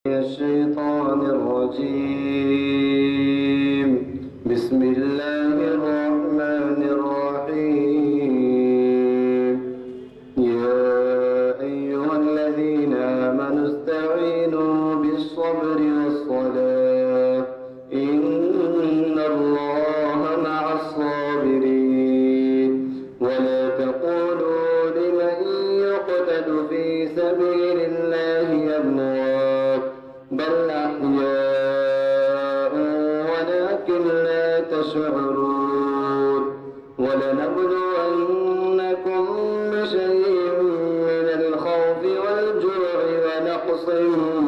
الشيطان الرجيم. بسم الله الرحمن الرحيم. يا أيها الذين آمنوا استعينوا بالصبر والصلاة إن الله مع الصابرين. ولا تقولوا لمن يقتل في سبيل الله أموات بل أحياء ولكن لا تشعرون. ولنبلونكم بشيء من الخوف والجوع ونقص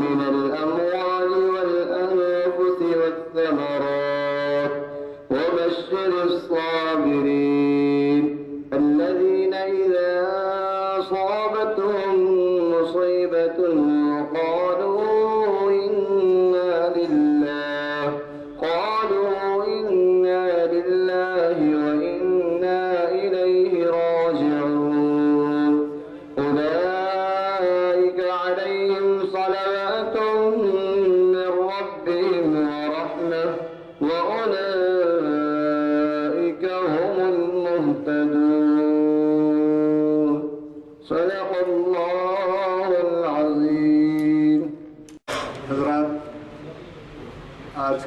من الأموال والأنفس والثمرات وبشر الصابرين الذين إذا أصابتهم مصيبة قالوا إنا لله وإنا إليه راجعون. أولئك عليهم صلوات من ربهم ورحمة وأولئك هم المهتدون. صدق الله العظيم. حضرات، آج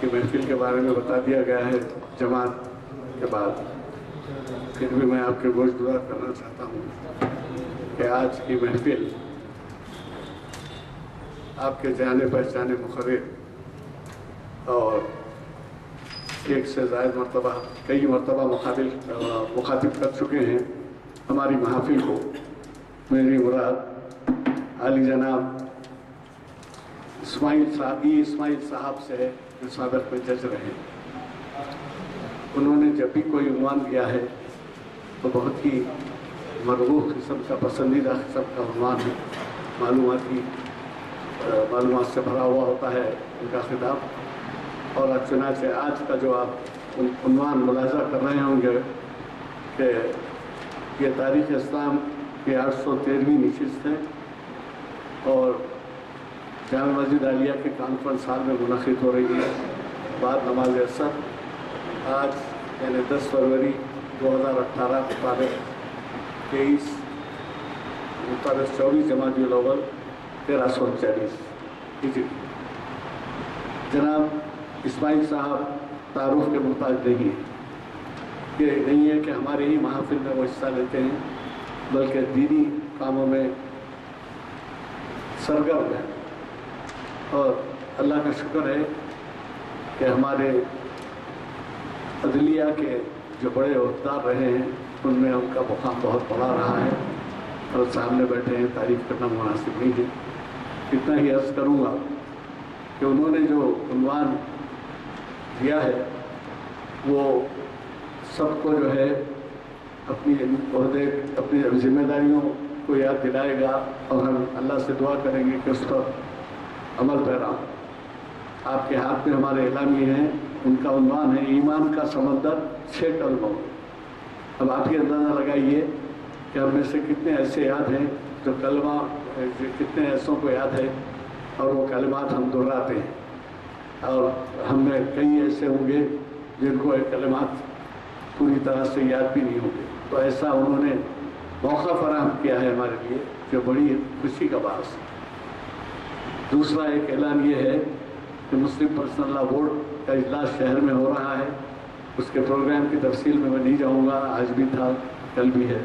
کے محفل کے بارے میں بتا دیا گیا ہے جماعت کے بعد، پھر بھی میں آپ کے گوش گزار کرنا چاہتا ہوں کہ آج کی محفل آپ کے جانے پہچانے مقرر اور ایک سے زائد مرتبہ کئی مرتبہ مخاطب کر چکے ہیں ہماری محافل کو. میری مراد عالی جناب اسماعیل صاحب سے ہے جو سابق میں جج رہے. انہوں نے جب بھی کوئی عنوان دیا ہے تو بہت ہی مرغوب قسم کا پسندیدہ قسم کا عنوان ہے. معلومات سے بھرا ہوا ہوتا ہے ان کا خطاب. اور چنانچہ آج کا جو آپ عنوان ملاحظہ کر رہے ہوں گے کہ یہ تاریخ اسلام کی 813ویں نشست ہے اور جامع مسجد عالیہ کے کانفرنس ہال میں منعقد ہو رہی ہے بعد نماز عصر. آج یعنی 10 فروری 2018 تاریخ 24 جمادی الاول 1339 ہجری. جناب اسماعیل صاحب تعارف کے محتاج نہیں ہے. یہ نہیں ہے کہ ہمارے ہی محافل میں وہ حصہ لیتے ہیں بلکہ دینی کاموں میں سرگرم ہے. اور اللہ کا شکر ہے کہ ہمارے عدلیہ کے جو بڑے عہدیدار رہے ہیں ان میں ان کا مقام بہت بڑا رہا ہے اور سامنے بیٹھے ہیں. تعریف کرنا مناسب نہیں ہے. اتنا ہی عرض کروں گا کہ انہوں نے جو عنوان دیا ہے وہ سب کو جو ہے اپنی عہدے اپنی ذمہ داریوں کو یاد دلائے گا اور ہم اللہ سے دعا کریں گے کہ اس پر عمل پیرا. آپ کے ہاتھ میں ہمارے اعلامیے ہیں. ان کا عنوان ہے ایمان کا سمندر 6 کلموں. اب آپ یہ اندازہ لگائیے کہ ہم میں سے کتنے ایسے یاد ہیں جو کلمہ کتنے ایسوں کو یاد ہے اور وہ کلمات ہم دہراتے ہیں اور ہم میں کئی ایسے ہوں گے جن کو یہ کلمات پوری طرح سے یاد بھی نہیں ہوں گے. تو ایسا انہوں نے موقع فراہم کیا ہے ہمارے لیے جو بڑی خوشی کا باعث ہے. دوسرا ایک اعلان یہ ہے کہ مسلم پرسنل لا بورڈ کا اجلاس شہر میں ہو رہا ہے. اس کے پروگرام کی تفصیل میں نہیں جاؤں گا. آج بھی تھا کل بھی ہے.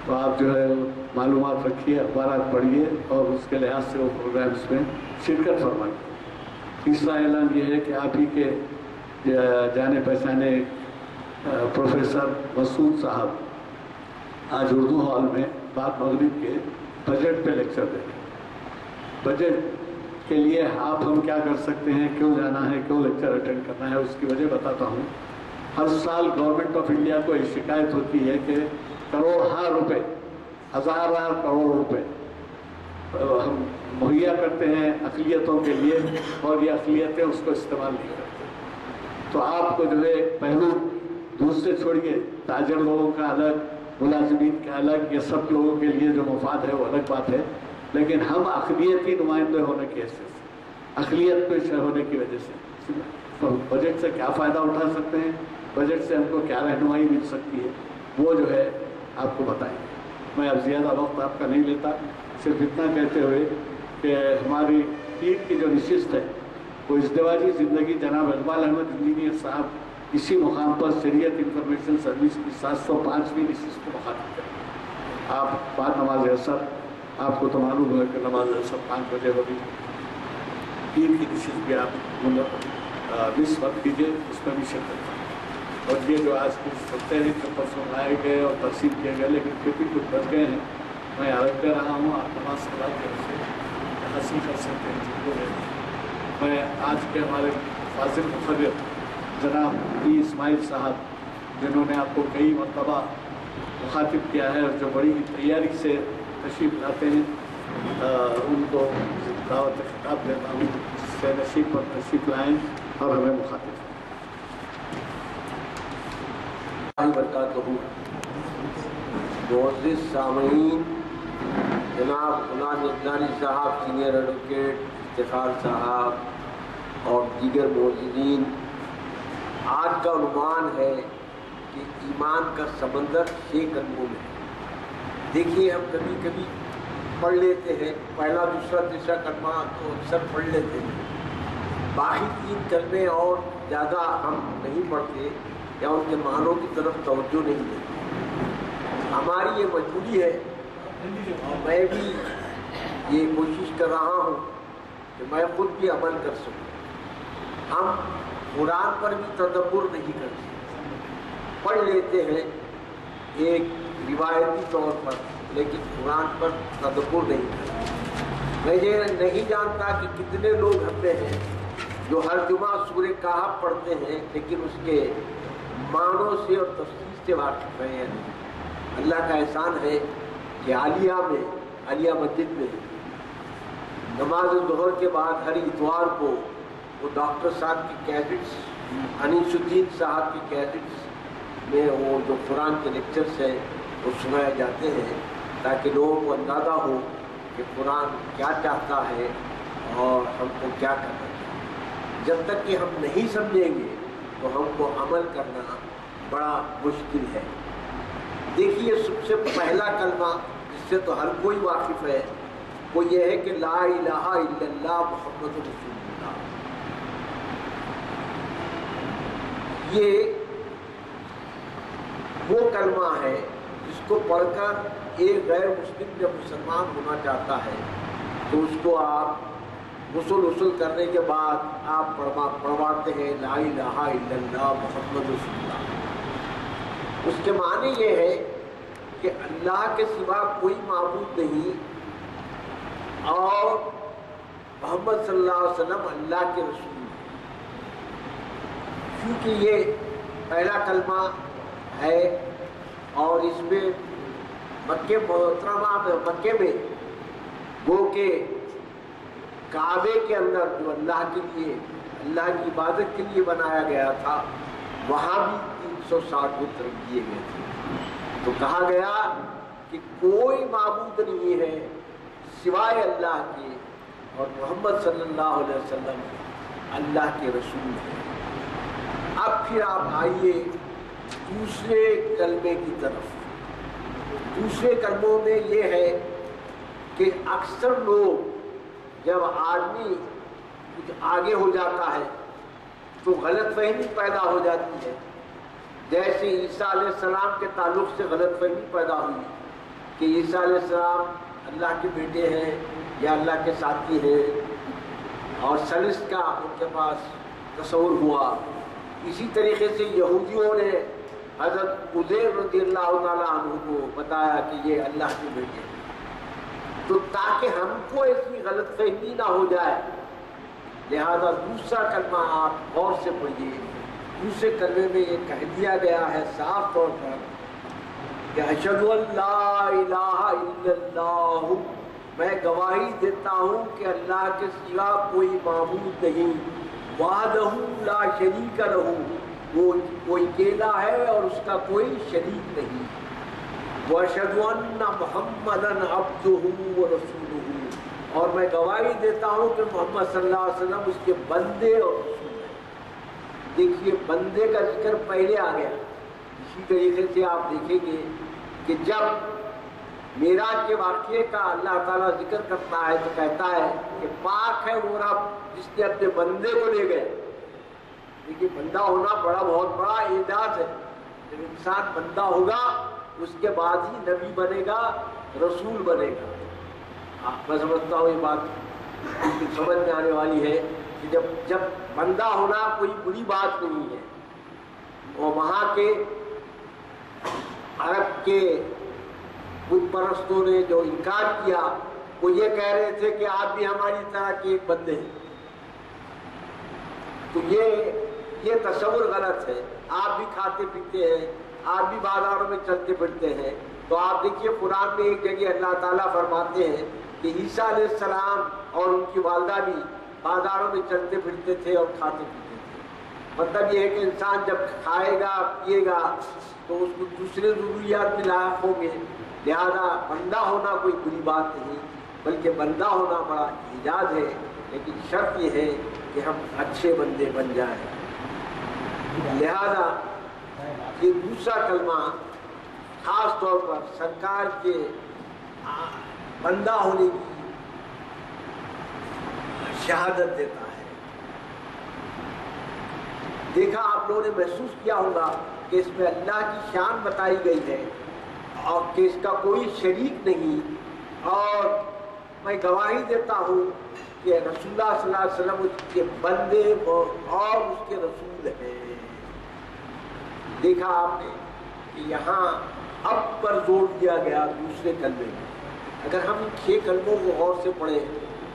تو آپ جو ہے معلومات رکھیے اخبارات پڑھیے اور اس کے لحاظ سے وہ پروگرامس میں شرکت فرمائیے. تیسرا اعلان یہ ہے کہ آپ ہی کے جانے پہچانے پروفیسر مسعود صاحب آج اردو ہال میں بعد مغرب کے بجٹ پہ لیکچر دیں گے. بجٹ کے لیے آپ ہم کیا کر سکتے ہیں, کیوں جانا ہے, کیوں لیکچر اٹینڈ کرنا ہے, اس کی وجہ بتاتا ہوں. ہر سال گورنمنٹ آف انڈیا کو یہ شکایت ہوتی ہے کہ کروڑ روپے, ہزار کروڑ روپے ہم مہیا کرتے ہیں اقلیتوں کے لیے اور یہ اقلیتیں اس کو استعمال نہیں کرتے. تو آپ کو جو ہے پہلو دوسرے چھوڑیے, تاجر لوگوں کا الگ, ملازمین کا الگ, یہ سب لوگوں کے لیے جو مفاد ہے وہ الگ بات ہے. لیکن ہم اقلیتی نمائندے ہونے کی حیثیت سے، اقلیت پہ ہونے کی وجہ سے بجٹ سے کیا فائدہ اٹھا سکتے ہیں، بجٹ سے ہم کو کیا رہنمائی مل سکتی ہے، وہ جو ہے آپ کو بتائیں گے۔ میں اب زیادہ وقت آپ کا نہیں لیتا، صرف اتنا کہتے ہوئے کہ ہماری پیر کی جو نشست ہے وہ ازدواجی زندگی جناب اقبال احمد انجینئر صاحب اسی مقام پر شریعت انفارمیشن سروس کی 705ویں نشست کو مخاطب کریں۔ آپ بعد نماز عصر، آپ کو تو معلوم ہے کہ نماز عصر 5 بجے ہوگی، پیر کی نشست بھی آپ مس وقت کیجیے، اس میں بھی شرکت کریں۔ اور یہ جو آج کچھ سنتے ہیں کہ پرسوں لائے گئے اور تقسیم کیے گئے، لیکن پھر بھی کچھ بچ گئے ہیں، میں عرض کر رہا ہوں آپ نماز کے بعد حاصل کر سکتے ہیں جن کو ہے۔ میں آج کے ہمارے فاضل مخرر جناب پی اسماعیل صاحب، جنہوں نے آپ کو کئی مرتبہ مخاطب کیا ہے اور جو بڑی تیاری سے تشریف لاتے ہیں، ان کو دعوت خطاب دیتا ہوں، جس سے نصیب پر تشریف لائیں اور ہمیں مخاطب برکاتہ۔ معزز سامعین، جناب غلام یزدانی صاحب، سینئر ایڈوکیٹ افتخار صاحب اور دیگر معززین، آج کا عنوان ہے کہ ایمان کا سمندر 6 قدموں میں۔ دیکھیے، ہم کبھی کبھی پڑھ لیتے ہیں، پہلا دوسرا تیسرا کلمہ تو اکثر پڑھ لیتے ہیں، باقی 3 کلمے اور زیادہ ہم نہیں پڑھتے یا ان کے معنوں کی طرف توجہ نہیں دیتے۔ ہماری یہ مجبوری ہے اور میں بھی یہ کوشش کر رہا ہوں کہ میں خود بھی عمل کر سکوں۔ ہم قرآن پر بھی تدبر نہیں کر سکتے، پڑھ لیتے ہیں ایک روایتی طور پر، لیکن قرآن پر تدبر نہیں کرتے۔ میں یہ نہیں جانتا کہ کتنے لوگ ہم میں ہیں جو ہر جمعہ سورہ کہف پڑھتے ہیں، لیکن اس کے معنوں سے اور تفسیر سے واقف ہیں۔ اللہ کا احسان ہے کہ عالیہ مسجد میں نماز ظہر کے بعد ہر اتوار کو وہ ڈاکٹر صاحب کی کیسٹس، انیس الدین صاحب کی کیسٹس میں وہ جو قرآن کے لیکچرز ہیں وہ سنائے جاتے ہیں، تاکہ لوگوں کو اندازہ ہو کہ قرآن کیا چاہتا ہے اور ہم کو کیا کرنا چاہیے۔ جب تک کہ ہم نہیں سمجھیں گے تو ہم کو عمل کرنا بڑا مشکل ہے۔ دیکھیے، سب سے پہلا کلمہ جس سے تو ہر کوئی واقف ہے وہ یہ ہے کہ لا الہ الا اللہ محمد رسول اللہ۔ یہ وہ کلمہ ہے جس کو پڑھ کر ایک غیر مسلم جب مسلمان ہونا چاہتا ہے تو اس کو آپ غسل کرنے کے بعد آپ پڑھواتے ہیں لا الہ الا اللہ محمد رسول اللہ۔ اس کے معنی یہ ہے کہ اللہ کے سوا کوئی معبود نہیں اور محمد صلی اللہ علیہ وسلم اللہ کے رسول ہیں۔ کیونکہ یہ پہلا کلمہ ہے اور اس میں مکہ محترمہ میں، مکے میں وہ کہ کعبے کے اندر جو اللہ کے لیے، اللہ کی عبادت کے لیے بنایا گیا تھا، وہاں بھی 360 بت رکھ دیے گئے تھے۔ تو کہا گیا کہ کوئی معبود نہیں ہے سوائے اللہ کے اور محمد صلی اللہ علیہ وسلم اللہ کے رسول ہیں۔ اب پھر آپ آئیے دوسرے کلمے کی طرف۔ دوسرے کلموں میں یہ ہے کہ اکثر لوگ جب آدمی کچھ آگے ہو جاتا ہے تو غلط فہمی پیدا ہو جاتی ہے۔ جیسے عیسیٰ علیہ السلام کے تعلق سے غلط فہمی پیدا ہوئی کہ عیسیٰ علیہ السلام اللہ کے بیٹے ہیں یا اللہ کے ساتھی ہیں، اور ثالث کا ان کے پاس تصور ہوا۔ اسی طریقے سے یہودیوں نے حضرت عزیر رضی اللہ تعالیٰ عنہ کو بتایا کہ یہ اللہ کے بیٹے ہیں۔ تو تاکہ ہم کو ایسی غلط فہمی نہ ہو جائے، لہذا دوسرا کلمہ آپ غور سے پڑھیے۔ دوسرے کلمے میں یہ کہہ دیا گیا ہے صاف طور پر کہ اشہد ان لا الہ الا اللہ، میں گواہی دیتا ہوں کہ اللہ کے سوا کوئی معبود نہیں، وحدہ لا شریک لہ، وہ کوئی اکیلا ہے اور اس کا کوئی شریک نہیں، واشہد ان محمدا عبدہ ورسولہ، اور میں گواہی دیتا ہوں کہ محمد صلی اللہ علیہ وسلم اس کے بندے اور رسول ہیں۔ دیکھیے بندے کا ذکر پہلے آ گیا۔ اسی طریقے سے آپ دیکھیں گے کہ جب معراج کے واقعے کا اللہ تعالیٰ ذکر کرتا ہے تو کہتا ہے کہ پاک ہے وہ رب جس نے اپنے بندے کو لے گئے۔ دیکھیے بندہ ہونا بہت بڑا اعزاز ہے۔ جب انسان بندہ ہوگا اس کے بعد ہی نبی بنے گا، رسول بنے گا۔ میں سمجھتا ہوں یہ بات سمجھ میں آنے والی ہے کہ جب بندہ ہونا کوئی بری بات نہیں ہے۔ اور وہاں کے عرب کے بت پرستوں نے جو انکار کیا وہ یہ کہہ رہے تھے کہ آپ بھی ہماری طرح کے ایک بندے ہیں۔ تو یہ تصور غلط ہے۔ آپ بھی کھاتے پیتے ہیں، آپ بھی بازاروں میں چلتے پھرتے ہیں۔ تو آپ دیکھیے قرآن میں ایک جگہ اللہ تعالیٰ فرماتے ہیں کہ عیسیٰ علیہ السلام اور ان کی والدہ بھی بازاروں میں چلتے پھرتے تھے اور کھاتے پیتے تھے۔ مطلب یہ ہے کہ انسان جب کھائے گا پیے گا تو اس کو دوسرے ضروریات میں لاحق ہوں گے۔ لہذا بندہ ہونا کوئی بری بات نہیں، بلکہ بندہ ہونا بڑا اعزاز ہے، لیکن شرط یہ ہے کہ ہم اچھے بندے بن جائیں۔ لہذا یہ دوسرا کلمہ خاص طور پر سرکار کے بندہ ہونے کی شہادت دیتا ہے۔ دیکھا آپ لوگوں نے محسوس کیا ہوگا کہ اس میں اللہ کی شان بتائی گئی ہے اور کہ اس کا کوئی شریک نہیں، اور میں گواہی دیتا ہوں کہ رسول اللہ صلی اللہ علیہ وسلم اس کے بندے اور اس کے رسول ہیں۔ دیکھا آپ نے کہ یہاں اب پر زور دیا گیا دوسرے کلمے میں۔ اگر ہم 6 کلموں کو غور سے پڑھیں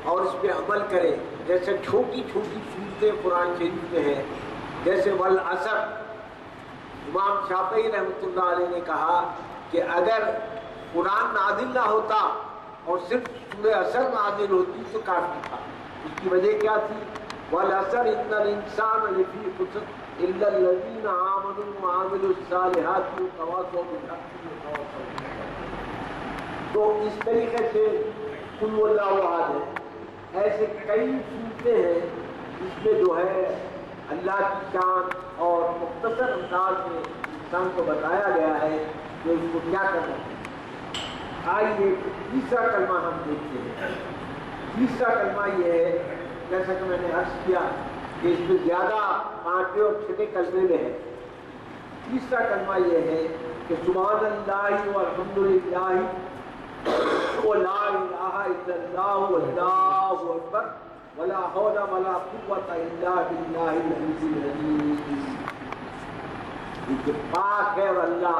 اور اس پہ عمل کریں، جیسے چھوٹی چھوٹی صورتیں قرآن شریف میں ہیں، جیسے والعصر، امام شافعی رحمۃ اللہ علیہ نے کہا کہ اگر قرآن نازل نہ ہوتا اور صرف سورہ عصر نازل ہوتی تو کافی تھا۔ اس کی وجہ کیا تھی؟ والعصر ان الانسان لفی خسر الا الذین آمنوا وعملوا الصالحات وتواصوا بالحق وتواصوا بالصبر۔ تو اس طریقے سے قل هو اللہ احد ہے۔ ایسے کئی صورتیں ہیں جس میں جو ہے اللہ کی شان اور مختصر انداز میں انسان کو بتایا گیا ہے کہ اس کو کیا کرنا ہے۔ آئیے تیسرا کلمہ ہم دیکھتے ہیں۔ تیسرا کلمہ یہ ہے، جیسا کہ میں نے عرض کیا کہ اس میں زیادہ 5 اور 6 کلمے میں ہے۔ تیسرا کلمہ یہ ہے کہ سبحان اللہ والحمد للہ ولا الہ الا اللہ واللہ اکبر ولا حول ولا قوت الا باللہ العلی العظیم۔ یہ پاک ہے اور اللہ،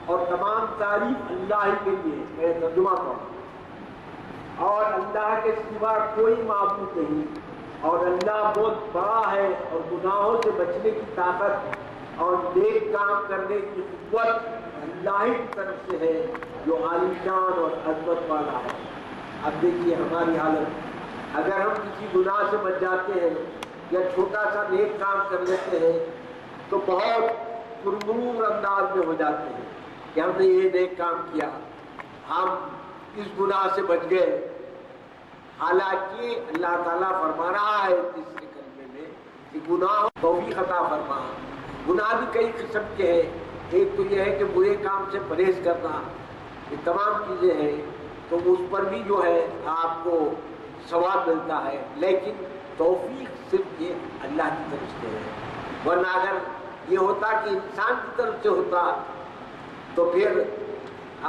اور تمام تعریف اللہ ہی کے لیے۔ میں ترجمہ کروں، اور اللہ کے سوا کوئی معبود نہیں، اور اللہ بہت بڑا ہے، اور گناہوں سے بچنے کی طاقت اور نیک کام کرنے کی قوت اللہ ہی کی طرف سے ہے جو عالی شان اور عظمت والا ہے۔ اب دیکھیے ہماری حالت، اگر ہم کسی گناہ سے بچ جاتے ہیں یا چھوٹا سا نیک کام کر لیتے ہیں تو بہت پرغرور انداز میں ہو جاتے ہیں کہ ہم نے یہ نیک کام کیا، ہم اس گناہ سے بچ گئے۔ حالانکہ اللہ تعالیٰ فرما رہا ہے تیسرے کلمے میں کہ گناہ توفیق عطا فرما۔ گناہ بھی کئی قسم کے ہیں، ایک تو یہ ہے کہ برے کام سے پرہیز کرنا، یہ تمام چیزیں ہیں، تو اس پر بھی جو ہے آپ کو ثواب ملتا ہے، لیکن توفیق صرف یہ اللہ کی طرف سے ہے۔ ورنہ اگر یہ ہوتا کہ انسان کی طرف سے ہوتا تو پھر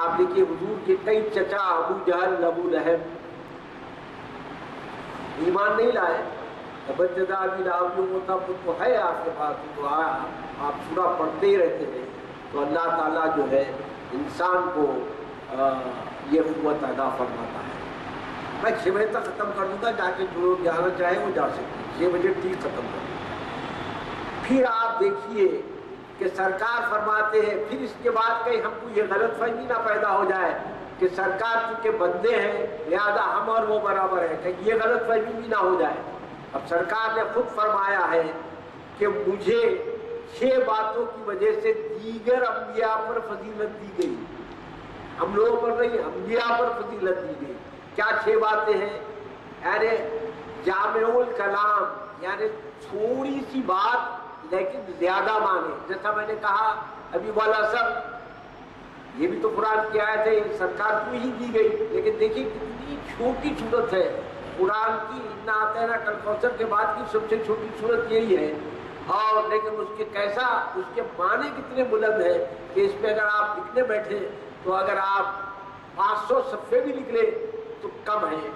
آپ دیکھیے حضور کے کئی چچا ابو جہل ابو لہب ایمان نہیں لائے۔ ابتدا بھی لاویوں ہوتا تو ہے آپ کے پاس، تو آپ سورہ پڑھتے ہی رہتے ہیں۔ تو اللہ تعالیٰ جو ہے انسان کو یہ قوت عطا فرماتا ہے۔ میں 6 بجے تک ختم کر دوں گا، جا کے جو لوگ جانا چاہیں وہ جا سکتے ہیں، 6 بجے ٹھیک ختم کر دوں گا۔ پھر آپ دیکھیے کہ سرکار فرماتے ہیں، پھر اس کے بعد کہیں ہم کو یہ غلط فہمی نہ پیدا ہو جائے کہ سرکار چونکہ بندے ہیں لہذا ہم اور وہ برابر ہیں، کہیں یہ غلط فہمی بھی نہ ہو جائے۔ اب سرکار نے خود فرمایا ہے کہ مجھے 6 باتوں کی وجہ سے دیگر انبیاء پر فضیلت دی گئی، ہم لوگوں پر نہیں، انبیاء پر فضیلت دی گئی۔ کیا 6 باتیں ہیں؟ یعنی جامع الکلام یعنی تھوڑی سی بات لیکن زیادہ معنی. جیسا میں نے کہا ابھی والا سب یہ بھی تو قرآن کی آیت ہے, سرکار کو ہی دی گئی, لیکن دیکھیے کتنی چھوٹی صورت ہے قرآن کی. انا اعطیناک الکوثر کے بعد کی سب سے چھوٹی صورت یہی ہے, اور لیکن اس کے کیسا, اس کے معنی کتنے بلند ہے کہ اس پہ اگر آپ لکھنے بیٹھے تو اگر آپ 500 صفحے بھی لکھ لیں تو کم ہے.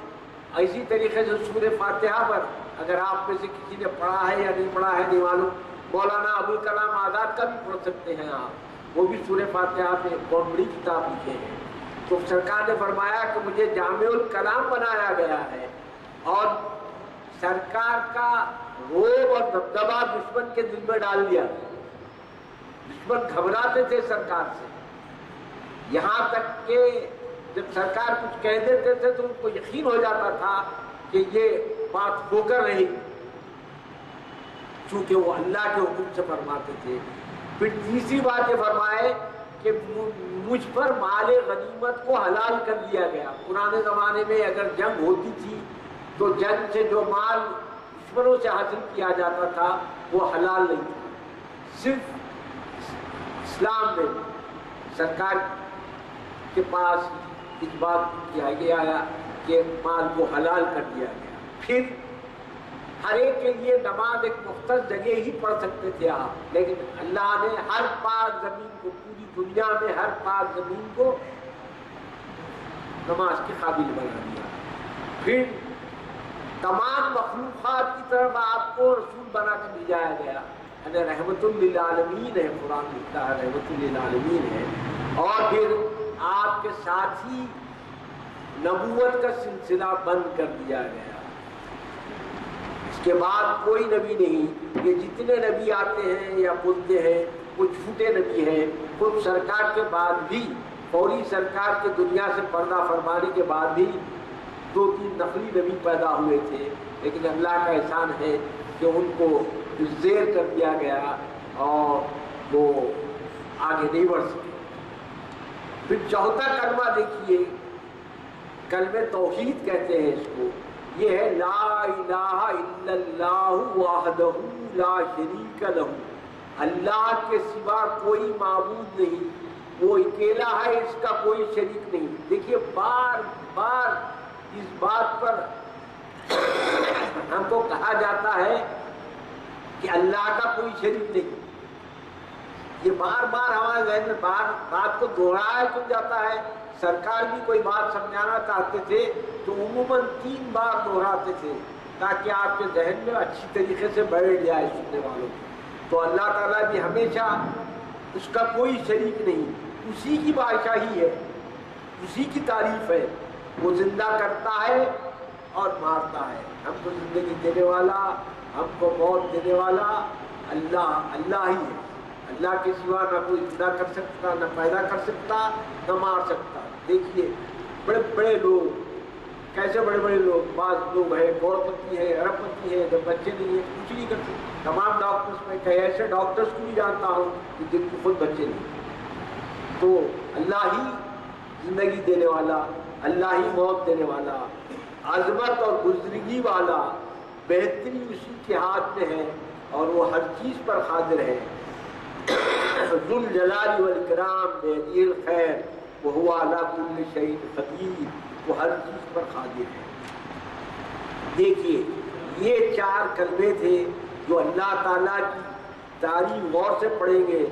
اسی طریقے سے سورہ فاتحہ پر اگر آپ میں سے کسی نے پڑھا ہے یا نہیں پڑھا ہے نہیں معلوم, مولانا ابوالکلام آزاد کا بھی پڑھ سکتے ہیں آپ, وہ بھی سورہ فاتحہ پہ بہت بڑی کتاب لکھے ہیں. تو سرکار نے فرمایا کہ مجھے جامع الکلام بنایا گیا ہے, اور سرکار کا روب اور دبدبہ دشمن کے دل میں ڈال دیا. دشمن گھبراتے تھے سرکار سے, یہاں تک کہ جب سرکار کچھ کہہ دیتے تھے تو ان کو یقین ہو جاتا تھا کہ یہ بات ہو کر رہی, چونکہ وہ اللہ کے حکم سے فرماتے تھے. پھر تیسری بات یہ فرمائے کہ مجھ پر مال غنیمت کو حلال کر دیا گیا. پرانے زمانے میں اگر جنگ ہوتی تھی تو جنگ سے جو مال دشمنوں سے حاصل کیا جاتا تھا وہ حلال نہیں تھا. صرف اسلام میں سرکار کے پاس اس بات کیا گیا کہ مال کو حلال کر دیا گیا. پھر ہر ایک کے لیے نماز ایک مختص جگہ ہی پڑھ سکتے تھے آپ, لیکن اللہ نے ہر پاک زمین کو, پوری دنیا میں ہر پاک زمین کو نماز کے قابل بنا دیا. پھر تمام مخلوقات کی طرف آپ کو رسول بنا کر بھیجایا گیا, یعنی رحمت للعالمین ہے, قرآن لکھتا ہے رحمت للعالمین ہے. اور پھر آپ کے ساتھ ہی نبوت کا سلسلہ بند کر دیا گیا. اس کے بعد کوئی نبی نہیں, یہ جتنے نبی آتے ہیں یا بولتے ہیں وہ جھوٹے نبی ہیں. خود سرکار کے بعد بھی, فوری سرکار کے دنیا سے پردہ فرمانے کے بعد بھی 2-3 نقلی نبی پیدا ہوئے تھے, لیکن اللہ کا احسان ہے کہ ان کو زیر کر دیا گیا اور وہ آگے نہیں بڑھ سکے. پھر چوتھا کلمہ دیکھیے, کلمہ توحید کہتے ہیں اس کو, یہ ہے لا الہ الا اللہ وحدہ لا شریک لہ. اللہ کے سوا کوئی معبود نہیں, وہ اکیلا ہے, اس کا کوئی شریک نہیں. دیکھیے بار بار اس بات پر ہم کو کہا جاتا ہے کہ اللہ کا کوئی شریک نہیں. یہ بار بار ہمارے ذہن میں بات کو دہرایا کیوں جاتا ہے. سرکار بھی کوئی بات سمجھانا چاہتے تھے تو عموماً 3 بار دہراتے تھے تاکہ آپ کے ذہن میں اچھی طریقے سے بیٹھ جائے سننے والوں کو. تو اللہ تعالیٰ بھی ہمیشہ اس کا کوئی شریک نہیں, اسی کی بادشاہی ہے, اسی کی تعریف ہے. وہ زندہ کرتا ہے اور مارتا ہے. ہم کو زندگی دینے والا, ہم کو موت دینے والا اللہ ہی ہے. اللہ کے سوا نہ کوئی زندہ کر سکتا, نہ پیدا کر سکتا, نہ مار سکتا. دیکھیے بڑے بڑے لوگ, کیسے بڑے بڑے لوگ, بعض لوگ ہیں کروڑ پتی ہے, ارب پتی ہے, جب بچے نہیں ہیں کچھ نہیں کر سکتے. تمام ڈاکٹرس میں کئی ایسے ڈاکٹرس کو بھی جانتا ہوں کہ جن کو خود بچے نہیں. تو اللہ ہی زندگی دینے والا, اللہ ہی موت دینے والا, عظمت اور بزرگی والا, بہتری اسی کے ہاتھ میں ہے اور وہ ہر چیز پر قادر ہے. ذو الجلال والاکرام بیدیہ الخیر وہو علی کل شیء قدیر, وہ ہر چیز پر قادر ہے. دیکھیے یہ 4 کلمے تھے جو اللہ تعالیٰ کی تعریف غور سے پڑھیں گے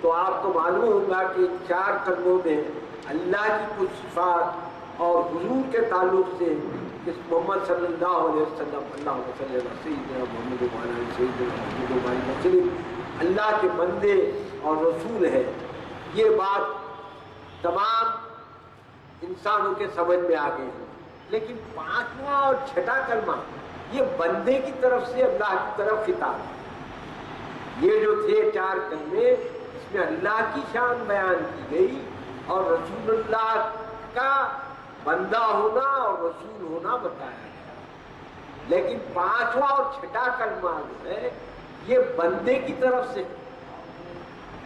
تو آپ کو معلوم ہوگا کہ 4 کلموں میں اللہ کی کچھ صفات اور حضور کے تعلق سے اس محمد صلی اللہ علیہ وسلم, اللہ صلی اللہ سیدنا محمد وعلی سیدنا محمد وعلی وسلم, اللہ کے بندے اور رسول ہے. یہ بات تمام انسانوں کے سمجھ میں آ گئی ہے. لیکن 5واں اور 6واں کلمہ یہ بندے کی طرف سے اللہ کی طرف خطاب ہے. یہ جو تھے 4 کلمے اس میں اللہ کی شان بیان کی گئی اور رسول اللہ کا بندہ ہونا اور رسول ہونا بتایا گیا. لیکن 5واں اور 6واں کلمہ جو ہے یہ بندے کی طرف سے,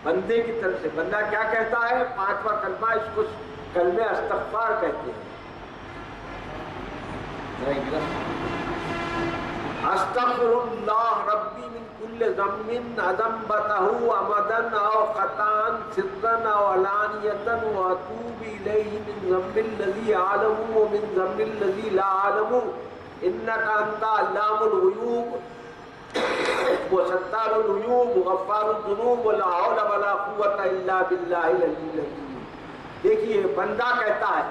بندے کی طرف سے. بندہ کیا کہتا ہے؟ 5واں کلمہ, اس کو کلمہ استغفار کہتے ہیں. استغفرullah ربی من کل ذنب اذنبتہ عمدا او خطا سرا او علانیۃ واتوب الیہ من ذنب الذی اعلم ومن ذنب الذی لا اعلم انک انت علام الغیوب وستار العیوب غفار الذنوب ولا حول ولا قوۃ الا باللہ العلی العظیم. دیکھیے بندہ کہتا ہے،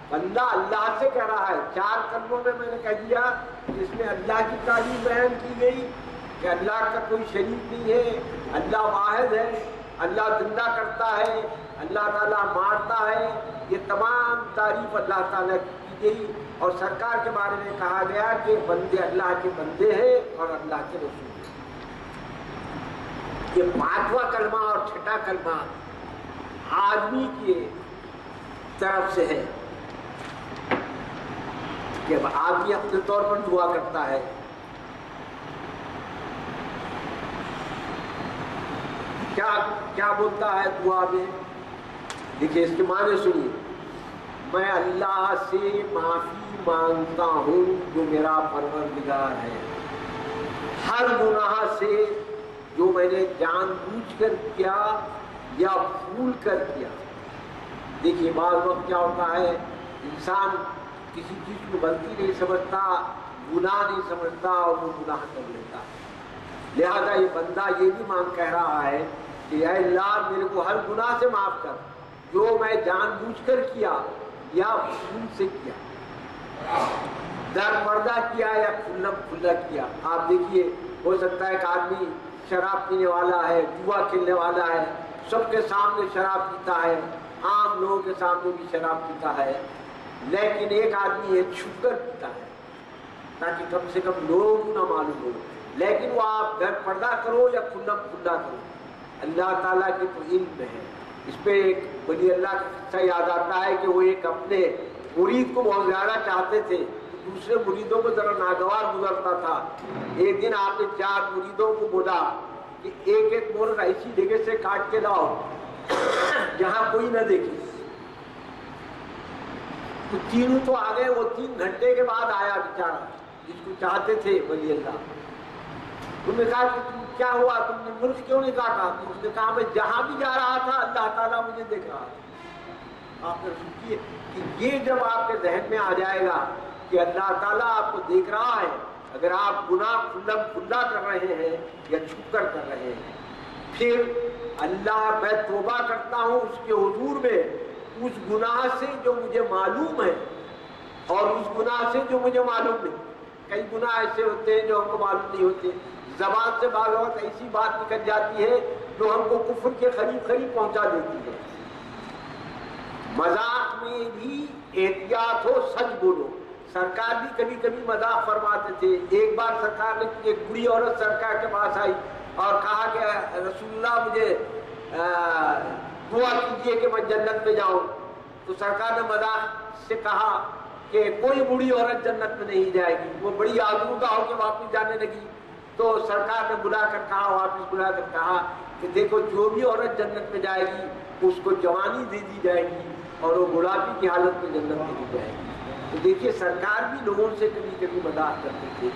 بندہ اللہ سے کہہ رہا ہے. 4 کلموں میں نے کہہ دیا جس میں اللہ کی تعلیم بیان کی گئی کہ اللہ کا کوئی شریک نہیں ہے، اللہ واحد ہے، اللہ زندہ کرتا ہے، اللہ تعالیٰ مارتا ہے. یہ تمام تعریف اللہ تعالیٰ کی گئی اور سرکار کے بارے میں کہا گیا کہ بندے اللہ کے بندے ہیں اور اللہ کے رسول ہیں. یہ 5واں کلمہ اور 6واں کلمہ آدمی کی طرف سے ہے کہ آدمی اپنے طور پر دعا کرتا ہے. کیا بولتا ہے دعا میں؟ دیکھیے اس کے معنی سنیے. میں اللہ سے معافی مانگتا ہوں جو میرا پروردگار ہے ہر گناہ سے جو میں نے جان بوجھ کر کیا یا بھول کر کیا. دیکھیے بعض وقت کیا ہوتا ہے انسان کسی چیز کو غلطی نہیں سمجھتا، گناہ نہیں سمجھتا اور وہ گناہ کر لیتا. لہذا یہ بندہ یہ بھی کہہ رہا ہے کہ اے اللہ میرے کو ہر گناہ سے معاف کر جو میں جان بوجھ کر کیا یا بھول سے کیا، در پردہ کیا یا کھلا کیا. آپ دیکھیے ہو سکتا ہے کہ آدمی شراب پینے والا ہے، جوا کھیلنے والا ہے، سب کے سامنے شراب پیتا ہے، عام لوگوں کے سامنے بھی شراب پیتا ہے، لیکن ایک آدمی ہے چھپ کر پیتا ہے تاکہ کم سے کم لوگوں کو نہ معلوم ہو. لیکن وہ آپ در پردہ کرو یا کھلا کرو اللہ تعالیٰ کے تو علم میں ہے. اس پہ ایک ولی اللہ کا قصہ یاد آتا ہے کہ وہ ایک اپنے مرید کو بہت زیادہ چاہتے تھے، دوسرے مریدوں کو ذرا ناگوار گزرتا تھا. ایک دن آپ نے 4 مریدوں کو بولا کہ ایک مرغ ایسی جگہ سے کاٹ کے لاؤ جہاں کوئی نہ دیکھے. تو تینوں تو آ گئے. وہ 3 گھنٹے کے بعد آیا بیچارہ جس کو چاہتے تھے ولی اللہ. انہوں نے کہا کہ کیا ہوا، تم نے مرغ کیوں نہیں کاٹا؟ تو اس نے کہا میں جہاں بھی جا رہا تھا اللہ تعالیٰ مجھے دیکھ رہا تھا. آپ نے سوچیے کہ یہ جب آپ کے ذہن میں آ جائے گا کہ اللہ تعالیٰ آپ کو دیکھ رہا ہے، اگر آپ گناہ کھلا کر رہے ہیں یا چھپ کر رہے ہیں، پھر اللہ میں توبہ کرتا ہوں اس کے حضور میں اس گناہ سے جو مجھے معلوم ہے اور اس گناہ سے جو مجھے معلوم نہیں. کئی گناہ ایسے ہوتے ہیں جو ہم کو معلوم نہیں ہوتے. زبان سے بعض وقت ایسی بات نکل جاتی ہے جو ہم کو کفر کے قریب پہنچا دیتی ہے. مذاق میں بھی احتیاط ہو، سچ بولو. سرکار بھی کبھی کبھی مذاق فرماتے تھے. ایک بار سرکار نے ایک بوڑھی عورت سرکار کے پاس آئی اور کہا کہ رسول اللہ مجھے دعا کیجیے کہ میں جنت میں جاؤں. تو سرکار نے مذاق سے کہا کہ کوئی بوڑھی عورت جنت میں نہیں جائے گی. وہ بڑی آزردہ ہو کے واپس جانے لگی. تو سرکار نے واپس بلا کر کہا کہ دیکھو جو بھی عورت جنت میں جائے گی اس کو جوانی دے دی جائے گی اور وہ بڑھاپی کی حالت میں جنت میں دی جائے گی. تو دیکھیے سرکار بھی لوگوں سے کبھی کبھی مذاق کرتے تھے.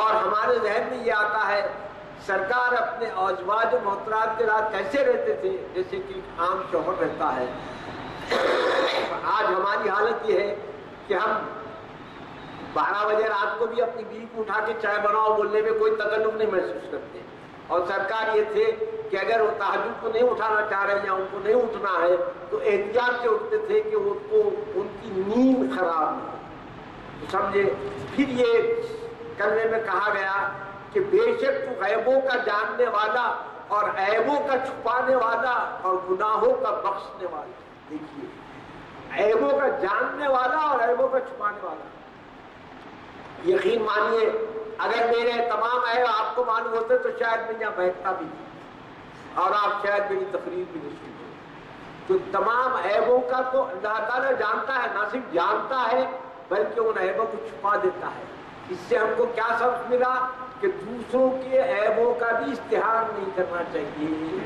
اور ہمارے ذہن میں یہ آتا ہے سرکار اپنے ازواج و محترمات کے ساتھ کیسے رہتے تھے جیسے کہ عام شوہر رہتا ہے. آج ہماری حالت یہ ہے کہ ہم 12 بجے رات کو بھی اپنی بیوی کو اٹھا کے چائے بناؤ بولنے میں کوئی تکلف نہیں محسوس کرتے. اور سرکار یہ تھے کہ اگر وہ تہجد کو نہیں اٹھانا چاہ رہے یا ان کو نہیں اٹھنا ہے تو احتیاط سے اٹھتے تھے کہ ان کو ان کی نیند خراب نہ ہو. تو سمجھے پھر یہ کلمے میں کہا گیا کہ بے شک تو غیبوں کا جاننے والا اور عیبوں کا چھپانے والا اور گناہوں کا بخشنے والا. دیکھیے عیبوں کا جاننے والا اور عیبوں کا چھپانے والا. یقین مانیے اگر میرے تمام عیب آپ کو معلوم ہوتے تو شاید میں یہاں بیٹھتا بھی نہیں اور آپ شاید میری تقریر بھی نہیں سنتے. تو تمام عیبوں کا تو اللہ تعالیٰ جانتا ہے، نہ صرف جانتا ہے بلکہ ان عیبوں کو چھپا دیتا ہے. اس سے ہم کو کیا سبق ملا کہ دوسروں کے عیبوں کا بھی اشتہار نہیں کرنا چاہیے.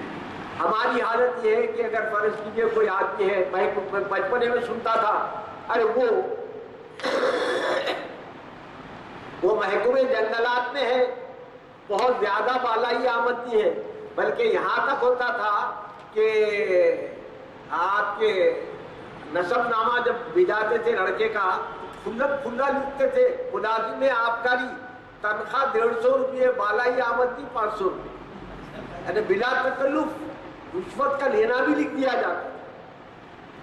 ہماری حالت یہ ہے کہ اگر فرض کیجیے کوئی آدمی ہے، میں بچپنے میں سنتا تھا ارے وہ وہ محکمے جنگلات میں ہے، بہت زیادہ بالائی آمدنی ہے، بلکہ یہاں تک ہوتا تھا کہ آپ کے نسب نامہ جب بھجاتے تھے لڑکے کا کھلا لکھتے تھے ملازم آبکاری، تنخواہ 150 روپئے، بالائی آمدنی 500 روپئے، یعنی بلا تکلف رشوت کا لینا بھی لکھ دیا جاتا تھا،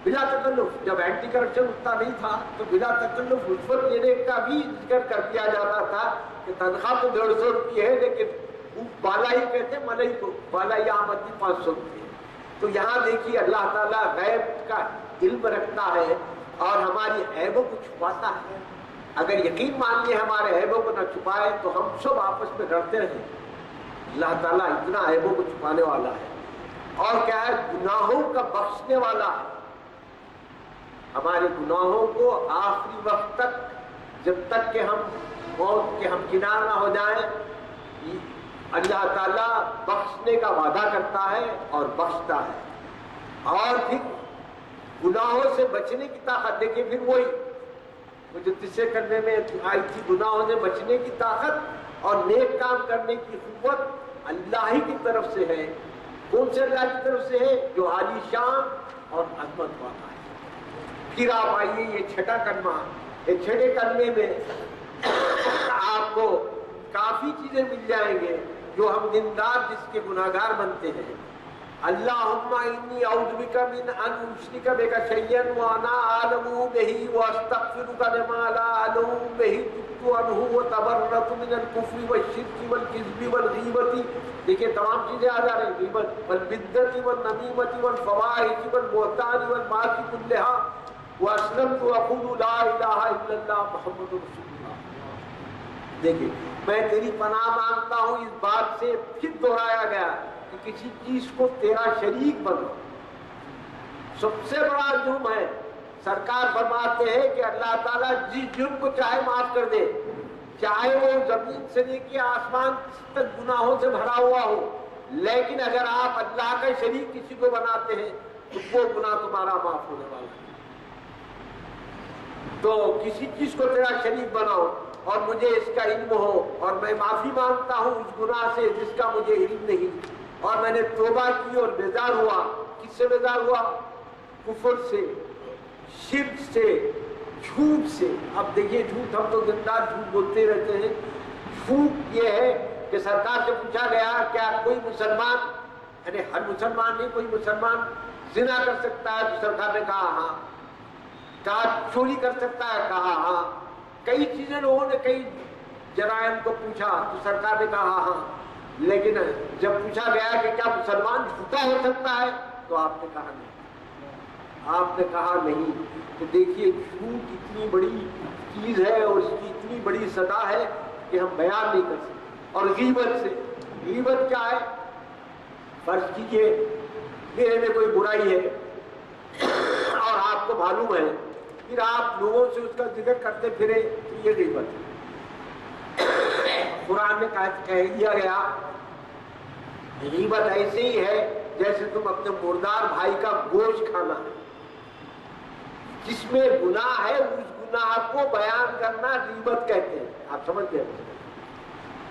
بلا تکلف۔ جب اینٹی کرپشن اتنا نہیں تھا تو بلا تکلف رشوت لینے کا بھی ذکر کر دیا جاتا تھا کہ تنخواہ تو 150 روپئے ہے لیکن بالائی کہتے ملائی کو، بالائی آمدنی 500 روپئے۔ تو یہاں دیکھیے اللہ تعالیٰ غیب کا علم رکھتا ہے اور ہماری عیبوں کو چھپاتا ہے۔ اگر یقین مان لیے ہمارے عیبوں کو نہ چھپائے تو ہم سب آپس میں لڑتے رہیں۔ اللہ تعالیٰ اتنا عیبوں کو چھپانے والا ہے، اور کیا ہے، گناہوں کا بخشنے والا ہے۔ ہمارے گناہوں کو آخری وقت تک، جب تک کہ ہم موت کے ہمکنار نہ ہو جائیں، اللہ تعالیٰ بخشنے کا وعدہ کرتا ہے اور بخشتا ہے۔ اور پھر گناہوں سے بچنے کی طاقت، دیکھیں پھر وہی وہ جو تسے کرنے میں آئی تھی، گناہوں سے بچنے کی طاقت اور نیک کام کرنے کی قوت اللہ ہی کی طرف سے ہے۔ کون سے اللہ کی طرف سے ہے؟ جو عالی شان اور عظمت والا ہے۔ پھر آپ آئیے یہ چھٹا کلمہ، یہ چھٹے کلمے میں آپ کو کافی چیزیں مل جائیں گے جو ہم دن رات جس کے گناہگار بنتے ہیں۔ اللہم انی اعوذ بک من ان اشرک بک شیئا وانا اعلم بہ واستغفرک لما لا اعلم بہ، تبت عنہ وتبرأت من الکفر والشرک والکذب والغیبۃ۔ دیکھیں تمام چیزیں آ جا رہی ہیں، غیبت والبدعۃ والنمیمۃ والفواحش والبہتان والمعاصی کلھا، واسلمت واقول لا الہ الا اللہ محمد رسول اللہ۔ دیکھیں میں تیری پناہ مانگتا ہوں، اس بات سے پھر دہرایا گیا کہ کسی چیز کو تیرا شریک بنو، سب سے بڑا جرم ہے۔ سرکار فرماتے ہیں کہ اللہ تعالیٰ جس جرم کو چاہے معاف کر دے، چاہے وہ زمین سے لے کے آسمان تک گناہوں سے بھرا ہوا ہو، لیکن اگر آپ اللہ کا شریک کسی کو بناتے ہیں تو وہ گناہ تمہارا معاف ہونے والا ہے۔ تو کسی چیز کو تیرا شریک بناؤ اور مجھے اس کا علم ہو، اور میں معافی مانگتا ہوں اس گناہ سے جس کا مجھے علم نہیں، اور میں نے توبہ کی اور بیزار ہوا۔ کس سے بیزار ہوا؟ کفر سے، شرک سے، جھوٹ سے۔ اب دیکھیے جھوٹ، ہم تو دن رات جھوٹ بولتے رہتے ہیں۔ جھوٹ یہ ہے کہ سرکار سے پوچھا گیا کیا کوئی مسلمان، یعنی ہر مسلمان نہیں، کوئی مسلمان زنا کر سکتا ہے؟ تو سرکار نے کہا ہاں۔ کہا چوری کر سکتا ہے؟ کہا ہاں۔ کئی چیزیں لوگوں نے کئی جرائم کو پوچھا تو سرکار نے کہا ہاں، لیکن جب پوچھا گیا کہ کیا مسلمان جھوٹا ہو سکتا ہے تو آپ نے کہا نہیں، آپ نے کہا نہیں۔ تو دیکھیے جھوٹ اتنی بڑی چیز ہے اور اس کی اتنی بڑی سزا ہے کہ ہم بیان نہیں کر سکتے۔ اور غیبت سے، غیبت کیا ہے؟ فرض کیجئے میرے میں کوئی برائی ہے اور آپ کو معلوم ہے، پھر آپ لوگوں سے اس کا ذکر کرتے پھرے تو یہ غیبت ہے۔ قرآن میں کہہ دیا گیا غیبت ایسے ہی ہے جیسے تم اپنے مردار بھائی کا گوشت کھانا ہے۔ جس میں گناہ ہے اس گناہ کو بیان کرنا غیبت کہتے ہیں، آپ سمجھ گئے؟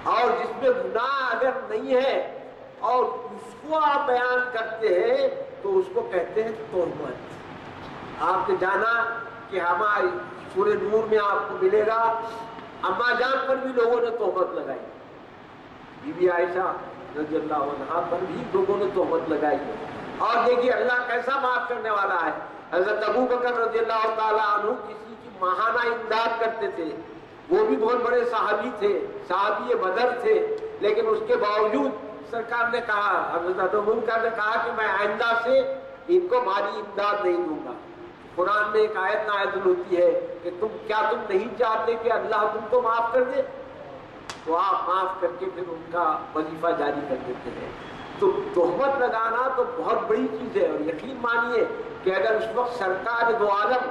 اور جس میں گناہ اگر نہیں ہے اور اس کو آپ بیان کرتے ہیں تو اس کو کہتے ہیں تہمت۔ آپ نے جانا کہ ہماری سورہ نور میں آپ کو ملے گا اماں جان پر بھی لوگوں نے تہمت لگائی، بی بی عائشہ رضی اللہ عنہا پر بھی لوگوں نے تہمت لگائی۔ اور دیکھیے اللہ کیسا معاف کرنے والا ہے۔ حضرت ابو بکر رضی اللہ تعالیٰ عنہ کسی کی ماہانہ امداد کرتے تھے، وہ بھی بہت بڑے صحابی تھے، صحابی بدر تھے، لیکن اس کے باوجود سرکار نے کہا، حضرت ابو بکر نے کہا کہ میں آئندہ سے ان کو مالی امداد نہیں دوں گا۔ قرآن میں ایک آیت نازل ہوتی ہے کہ کیا تم نہیں چاہتے کہ اللہ تم کو معاف کر دے؟ تو آپ معاف کر کے پھر ان کا وظیفہ جاری کر دیتے ہیں۔ تو تہمت لگانا تو بہت بڑی چیز ہے، اور یقین مانیے کہ اگر اس وقت سرکار دو عالم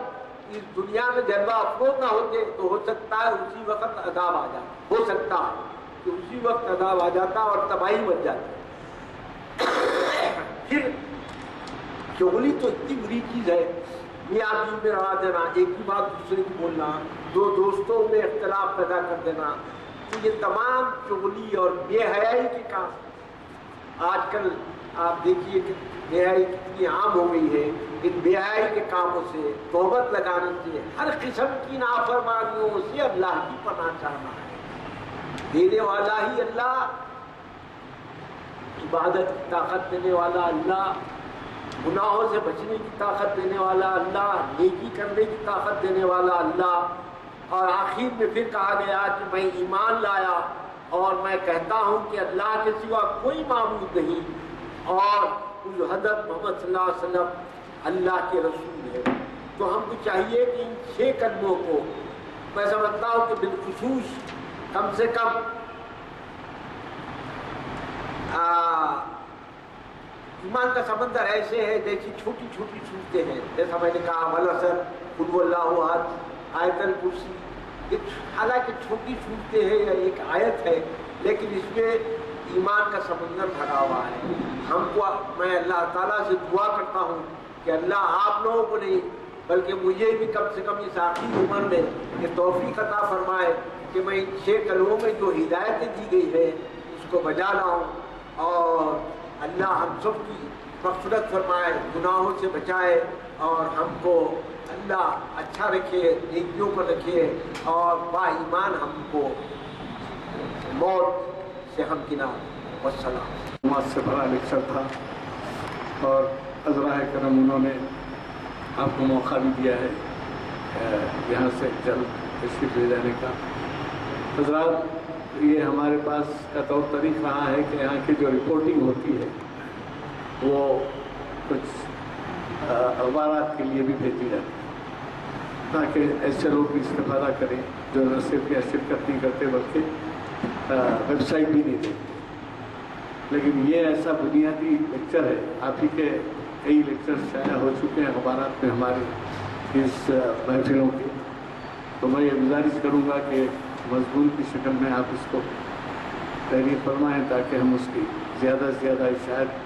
اس دنیا میں جلوہ افروز نہ ہوتے تو ہو سکتا ہے اسی وقت عذاب آ جاتا، ہو سکتا ہے کہ اسی وقت عذاب آ جاتا اور تباہی مچ جاتی۔ پھر چغلی تو اتنی بری چیز ہے میاں بیوی میں لڑا دینا، ایک ہی بات دوسرے کی بولنا، دو دوستوں میں اختلاف پیدا کر دینا، تو یہ تمام چغلی اور بے حیائی کے کام۔ آج کل آپ دیکھیے کہ بے حیائی کتنی عام ہو گئی ہے۔ ان بے حیائی کے کاموں سے، توبت لگانے سے، ہر قسم کی نافرمانیوں سے اللہ کی پناہ چاہنا ہے۔ دینے والا ہی اللہ، عبادت کی طاقت دینے والا اللہ، گناہوں سے بچنے کی طاقت دینے والا اللہ، نیکی کرنے کی طاقت دینے والا اللہ۔ اور آخر میں پھر کہا گیا کہ میں ایمان لایا اور میں کہتا ہوں کہ اللہ کے سوا کوئی معبود نہیں، اور حضرت محمد صلی اللہ علیہ وسلم اللہ کے رسول ہے۔ تو ہم کو چاہیے کہ ان 6 کلموں کو، میں سمجھتا ہوں کہ بالخصوص کم سے کم ایمان کا سمندر ایسے ہے جیسی چھوٹی چھوٹی صورتیں ہیں، جیسا میں نے کہا والعصر، قل هو اللہ احد، آیت الکرسی، حالانکہ چھوٹی صورتیں ہیں یا ایک آیت ہے، لیکن اس میں ایمان کا سمندر بھرا ہوا ہے۔ ہم کو، میں اللہ تعالیٰ سے دعا کرتا ہوں کہ اللہ آپ لوگوں کو نہیں بلکہ مجھے بھی کم سے کم اس آخری عمر میں یہ توفیق عطا فرمائے کہ میں ان 6 کلموں میں جو ہدایتیں دی گئی ہے اس کو بجا لاؤں، اور اللہ ہم سب کی مغفرت فرمائے، گناہوں سے بچائے، اور ہم کو اللہ اچھا رکھے، نیکیوں پر رکھے، اور با ایمان ہم کو موت سے ہمکنار۔ والسلام۔ معلومات سے بڑا لیکچر تھا، اور عذرائے کرم انہوں نے آپ کو موقع بھی دیا ہے یہاں سے جلد تشریف لے جانے کا۔ حضرات، یہ ہمارے پاس کا طور طریق رہا ہے کہ یہاں کی جو رپورٹنگ ہوتی ہے وہ کچھ اخبارات کے لیے بھی بھیجی جاتی ہے، تاکہ ایسے لوگ بھی استفادہ کریں جو نہ صرف یا شرکت نہیں کرتے بلکہ ویب سائٹ بھی نہیں دیکھتے۔ لیکن یہ ایسا بنیادی لیکچر ہے، آپ ہی کے کئی لیکچر شائع ہو چکے ہیں اخبارات میں ہماری اس محفلوں کے، تو میں یہ گزارش کروں گا کہ مضمون کی شکل میں آپ اس کو تحریر فرمائیں تاکہ ہم اس کی زیادہ سے زیادہ اشاعت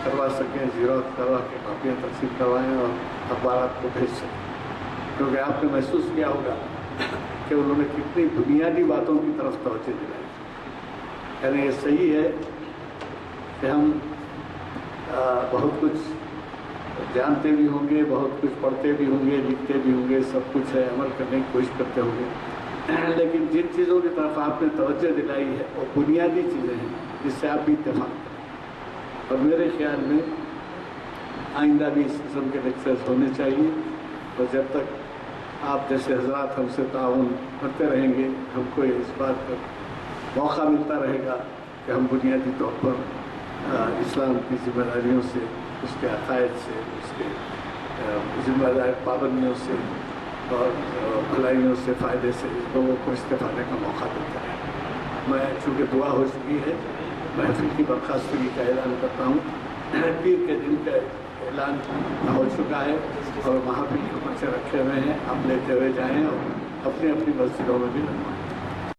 کروا سکیں، زیرات کروا کے کاپیاں تقسیم کروائیں اور اخبارات کو بھیج سکیں، کیونکہ آپ نے محسوس کیا ہوگا کہ انہوں نے کتنی بنیادی باتوں کی طرف توجہ دلائی۔ یعنی یہ صحیح ہے کہ ہم بہت کچھ جانتے بھی ہوں گے، بہت کچھ پڑھتے بھی ہوں گے، لکھتے بھی ہوں گے، سب کچھ ہے، عمل کرنے کی کوشش کرتے ہوں گے، لیکن جن چیزوں کی طرف آپ نے توجہ دلائی ہے وہ بنیادی چیزیں ہیں جس سے آپ بھی اتفاق کریں، اور میرے خیال میں آئندہ بھی اس قسم کے لیکچرز ہونے چاہیے، اور جب تک آپ جیسے حضرات ہم سے تعاون کرتے رہیں گے، ہم کو اس بات پر موقع ملتا رہے گا کہ ہم بنیادی طور پر اسلام کی ذمہ داریوں سے، اس کے عقائد سے، اس کے ذمہ دار پابندیوں سے اور بھلائیوں سے، فائدے سے لوگوں کو استفادے کا موقع دیتا ہے۔ میں چونکہ دعا ہو چکی ہے، محفل کی برخاستگی کا اعلان کرتا ہوں۔ پیر کے دن کا اعلان ہو چکا ہے اور محافل کے پرچے رکھے ہوئے ہیں، آپ لیتے ہوئے جائیں اور اپنی اپنی مسجدوں میں بھی لگوائیں۔